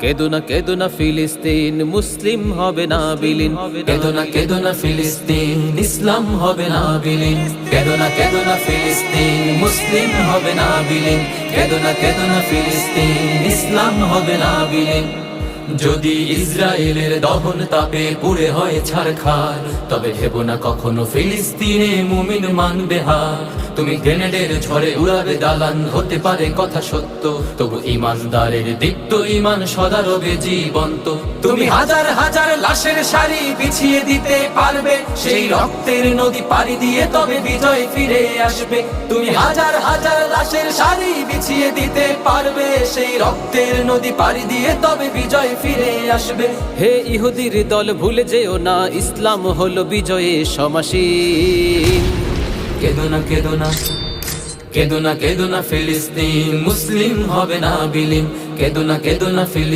কেদো না ফিলিস্তিন, মুসলিম হবে না বিলীন। কেদো না ফিলিস্তিন, ইসলাম হবে না বিলীন। কেদো না ফিলিস্তিন, মুসলিম হবে না বিলীন। কেদো না ফিলিস্তিন, ইসলাম হবে না বিলীন। যদি ইসরায়েলের দহন তাপে পুড়ে হয় ছারখার, তবে ভেবো না কখনো ফিলিস্তিনে মুমিন মানবে হার। তুমি গ্রেনেডের ঝড়ে উড়াবে দালান, হতে পারে কথা সত্য, তবু ইমানদারের দীপ্ত ইমান সদা রবে জীবন্ত। তুমি হাজার হাজার লাশের সারি বিছিয়ে দিতে পারবে, সেই রক্তের নদী পাড়ি দিয়ে তবে বিজয় ফিরে আসবে। তুমি হাজার হাজার লাশের সারি বিছিয়ে দিতে পারবে, সেই রক্তের নদী পাড়ি দিয়ে তবে বিজয় ফিরে আসবে। হে ইহুদির দল ভুলে যেও না, ইসলাম হলো বিজয়ে সমাসীন। কেদো না ফিলিস্তিন, মুসলিম হবে না বিলীন। কেদো না ফিলিস্তিন।